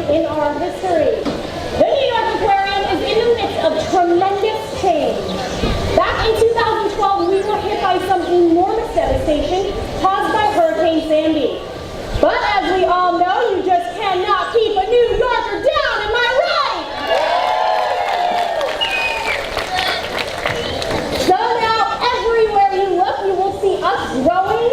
in our history. The New York Aquarium is in the midst of tremendous change. Back in 2012, we were hit by some enormous devastation caused by Hurricane Sandy. But as we all know, you just cannot keep a New Yorker down, am I right? So now, everywhere you look, you will see us growing,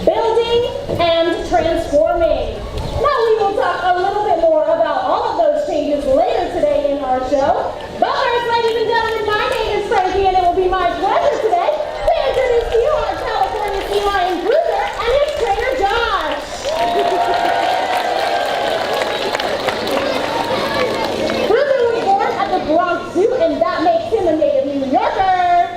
building, and transforming. Now we will talk a little bit more about all of those changes later today in our show. But first, ladies and gentlemen, my name is Frankie, and it will be my pleasure today to introduce to you our California Sea Lion Bruiser and his trainer, Josh. Bruiser was born at the Bronx Zoo, and that makes him a native New Yorker.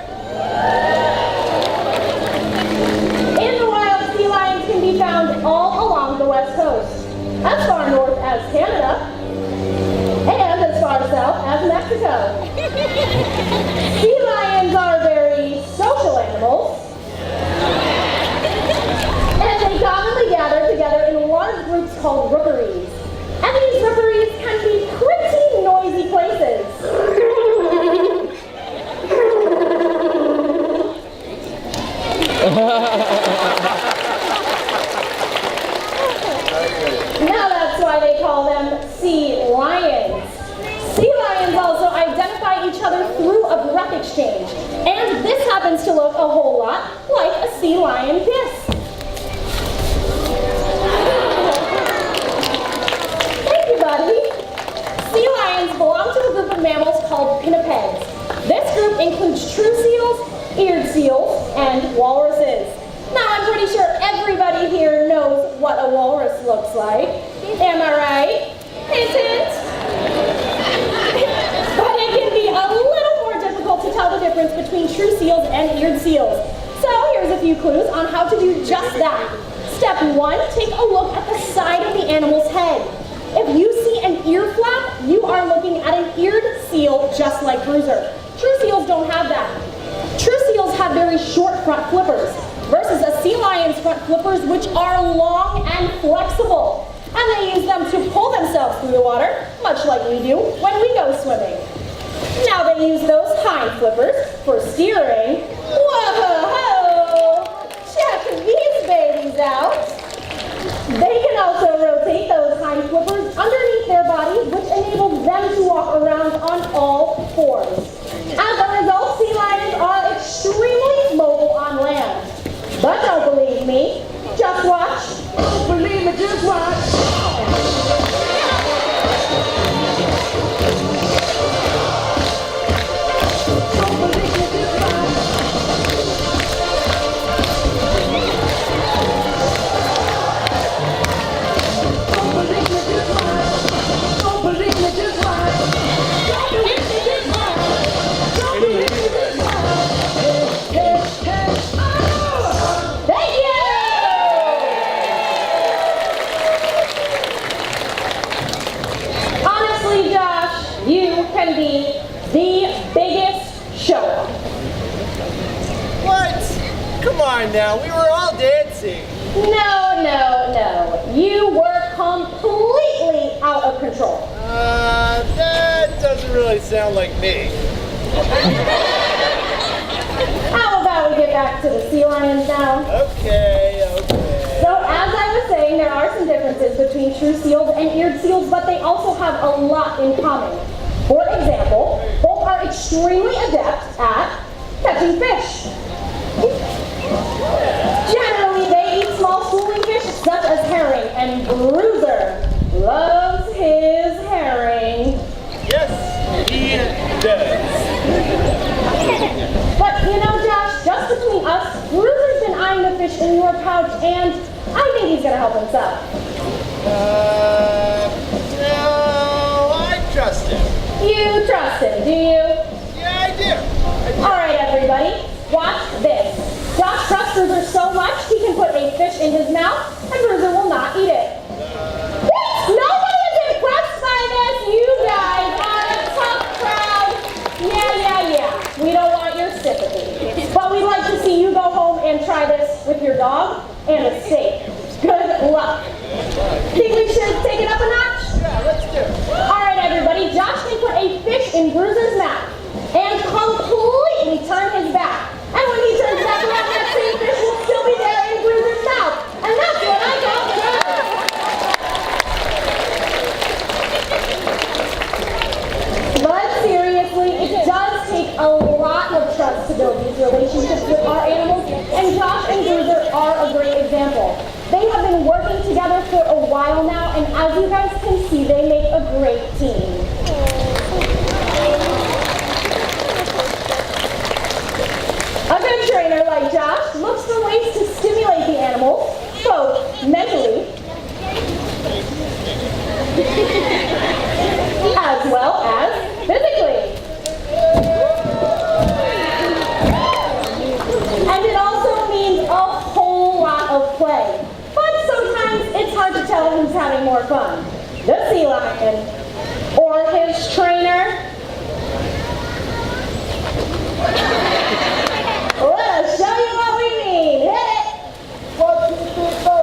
In the wild, sea lions can be found all along the West Coast, as far north as Canada, and as far south as Mexico. Sea lions are very social animals, and they commonly gather together in large groups called rookeries. And these rookeries can be pretty noisy places. Now that's why they call them sea lions. Sea lions also identify each other through a breath exchange, and this happens to look a whole lot like a sea lion kiss. Thank you, buddy. Sea lions belong to a group of mammals called pinnipeds. This group includes true seals, eared seals, and walruses. Now, I'm pretty sure everybody here knows what a walrus looks like. Am I right? Hint, hint. But it can be a little more difficult to tell the difference between true seals and eared seals. So here's a few clues on how to do just that. Step 1, take a look at the side of the animal's head. If you see an ear flap, you are looking at an eared seal just like Bruiser. True seals don't have that. True seals have very short front flippers, versus a sea lion's front flippers, which are long and flexible. And they use them to pull themselves through the water, much like we do when we go swimming. Now they use those hind flippers for steering. Whoa! Check these babies out. They can also rotate those hind flippers underneath their bodies, which enables them to walk around on all fours. As a result, sea lions are extremely mobile on land. But don't believe me, just watch. Don't believe me, just watch. Can be the biggest show. What? Come on now, we were all dancing. No, no, no. You were completely out of control. That doesn't really sound like me. How about we get back to the sea lions now? Okay. So as I was saying, there are some differences between true seals and eared seals, but they also have a lot in common. For example, both are extremely adept at catching fish. Generally, they eat small schooling fish such as herring, and Bruiser loves his herring. Yes, he does. But you know, Josh, just between us, Bruiser's been eyeing the fish in your pouch, and I think he's going to help himself. No, I trust him. You trust him, do you? Yeah, I do. All right, everybody, watch this. Josh trusts Bruiser so much he can put a fish in his mouth, and Bruiser will not eat it. Nobody is impressed by this. You guys are a tough crowd. Yeah. We don't want your sympathy. But we'd like to see you go home and try this with your dog and a steak. Good luck. Think we should take it up a notch? Yeah, let's do it. fish in Bruiser's mouth and completely turn his back. And when he turns back around, that same fish will still be there in Bruiser's mouth. And that's what I call trust. But seriously, it does take a lot of trust to build these relationships with our animals, and Josh and Bruiser are a great example. They have been working together for a while now, and as you guys can see, they make a great team. A good trainer like Josh looks for ways to stimulate the animals, both mentally as well as physically. And it also means a whole lot of play. But sometimes it's hard to tell who's having more fun. The sea lion or his trainer. Let us show you what we mean. Hit it! 1, 2, 3, 4.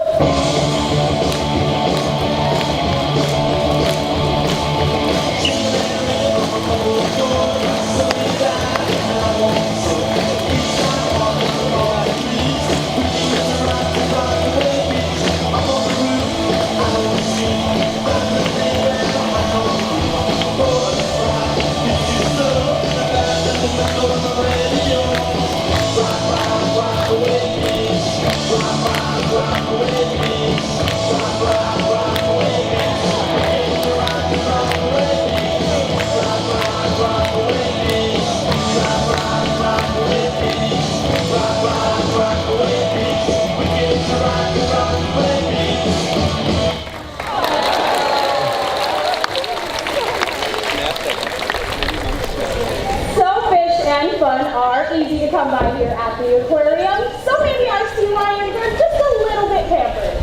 Easy to come by here at the aquarium, so maybe our sea lions are just a little bit pampered.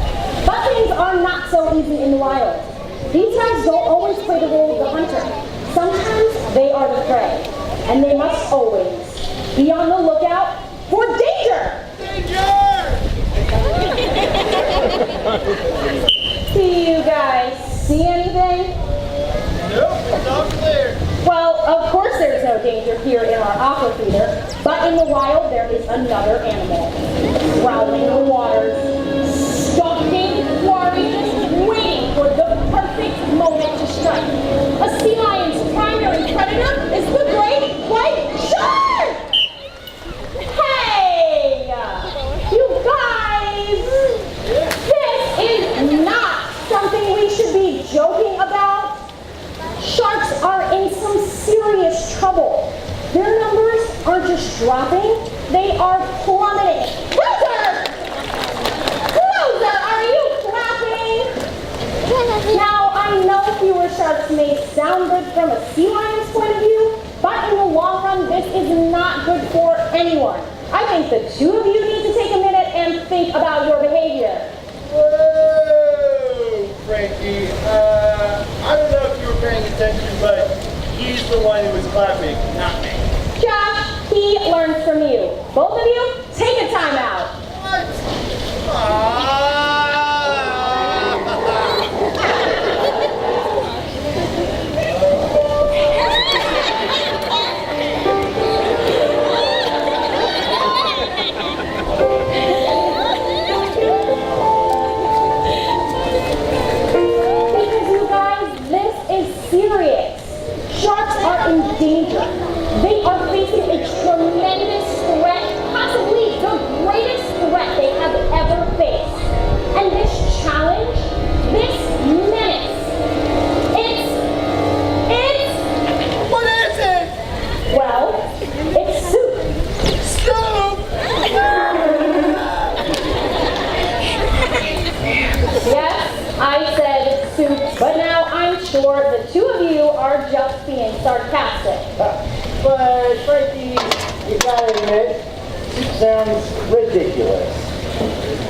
But things are not so easy in the wild. These guys don't always play the role of the hunter. Sometimes they are the prey, and they must always be on the lookout for danger! Danger! Do you guys see anything? Nope, not clear. Well, of course there's no danger here in our aqua feeder, but in the wild there is another animal, prowling the waters, stalking the quarry, just waiting for the perfect moment to strike. A sea lion's primary predator is the great white shark! Hey! You guys! This is not something we should be joking about. Sharks are in some serious trouble. Their numbers aren't just dropping, they are plummeting. Bruiser! Bruiser, are you clapping? Now, I know fewer sharks may sound good from a sea lion's point of view, but in the long run, this is not good for anyone. I think the two of you need to take a minute and think about your behavior. Whoa, Frankie. I don't know if you were paying attention, but he's the one who was clapping, not me. Josh, he learns from you. Both of you, take a time out. What? Ah. Because you guys, this is serious. Sharks are in danger. They are facing a tremendous threat, possibly the greatest threat they have ever faced. And this challenge, this menace, it's... What is it? Well, it's soup. Soup! Yes, I said soup, but now I'm sure the two of you are just being sarcastic. But Frankie, you gotta admit, soup sounds ridiculous.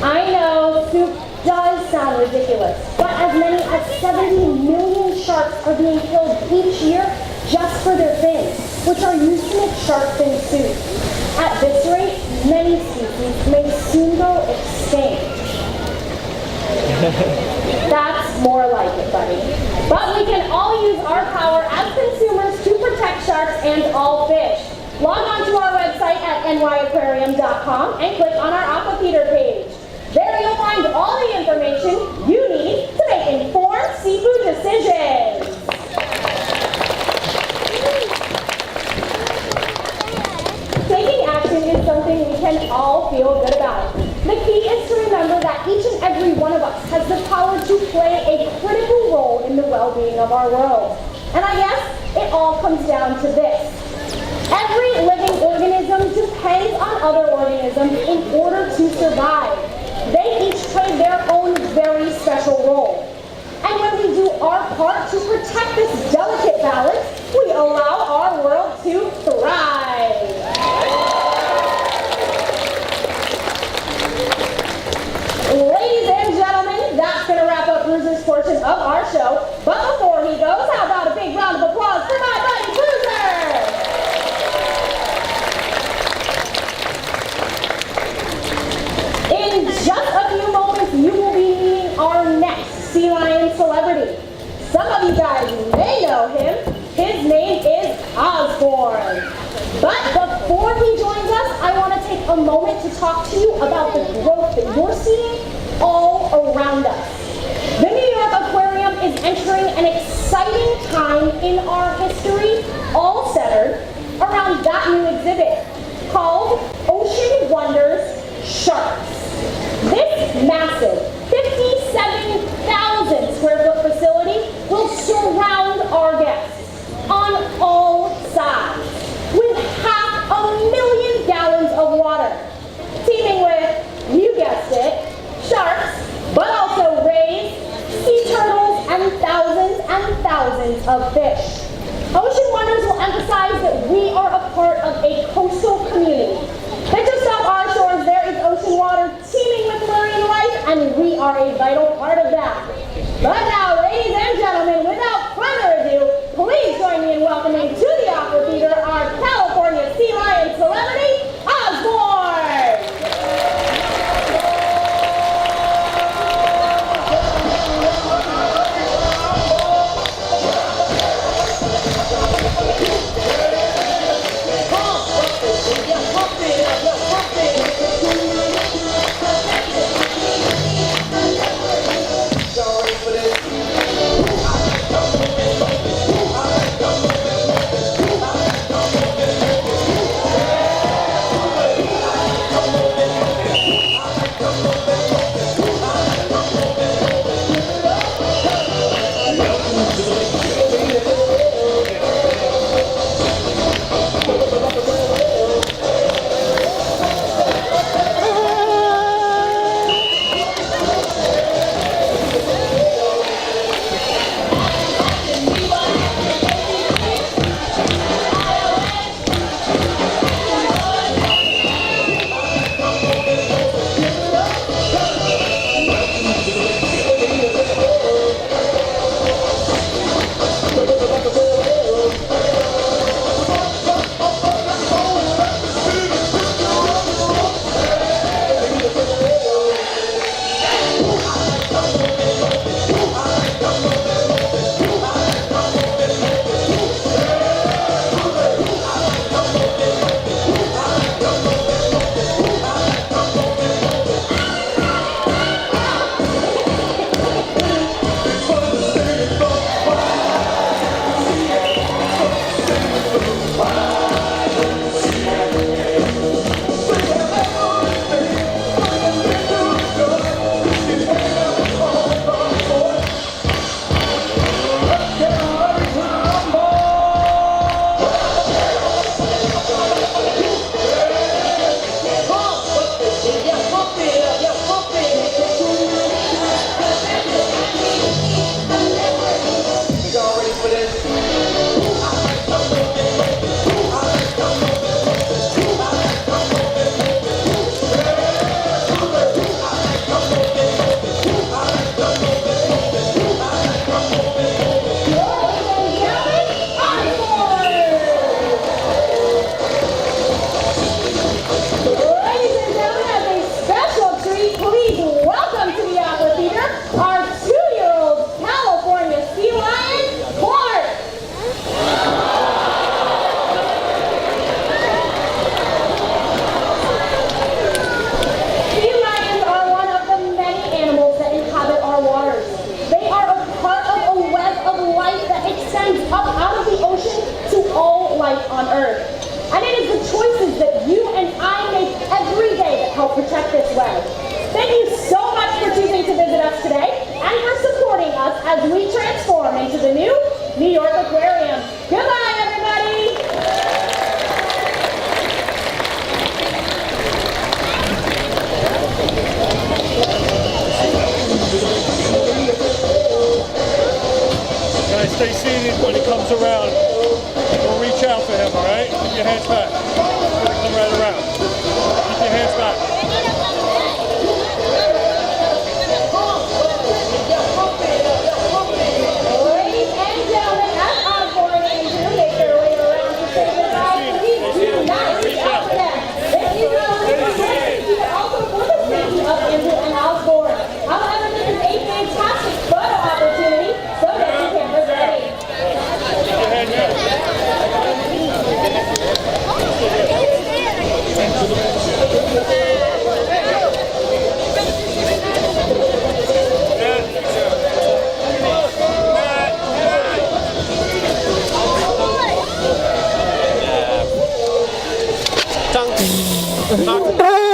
I know soup does sound ridiculous, but as many as 70 million sharks are being killed each year just for their fins, which are used to make shark fin soup. At this rate, many species may soon go extinct. That's more like it, buddy. But we can all use our power as consumers to protect sharks and all fish. Log on to our website at nyaquarium.com and click on our Aquafeeder page. There you'll find all the information you need to make informed seafood decisions. Taking action is something we can all feel good about. The key is to remember that each and every one of us has the power to play a critical role in the well-being of our world. And I guess it all comes down to this. Every living organism depends on other organisms in order to survive. They each play their own very special role. And when we do our part to protect this delicate balance, we allow our world to thrive. Ladies and gentlemen, that's going to wrap up Bruiser's portion of our show. But before he goes, how about a big round of applause for my buddy Bruiser? In just a few moments, you will be meeting our next sea lion celebrity. Some of you guys may know him. His name is Osborne. But before he joins us, I want to take a moment to talk to you about the growth that you're seeing all around us. The New York Aquarium is entering an exciting time in our history, all centered around that new exhibit called Ocean Wonders Sharks. This massive 57,000 square foot facility will surround our guests on all sides with 500,000 gallons of water, teeming with, you guessed it, sharks, but also rays, sea turtles, and thousands of fish. Ocean Wonders will emphasize that we are a part of a coastal community. That just off our shores there is ocean water teeming with marine life, and we are a vital part of that. But now, ladies and gentlemen, without further ado, please join me in welcoming to the Aqua Theater our California sea lion celebrity, Osborne! help protect this way. Thank you so much for choosing to visit us today and for supporting us as we transform into the new New York Aquarium. Goodbye, everybody! Guys, stay seated when he comes around. Don't reach out for him, all right? Keep your hands back. He's gonna come right around. Keep your hands back. Ladies and gentlemen, as Osborne and Andrew make their way around to say goodbye, please do not reach out for them. If you know this is great, but also for the safety of Andrew and Osborne. However, this is a fantastic photo opportunity, so get your cameras ready. Keep your hands back. Tongue.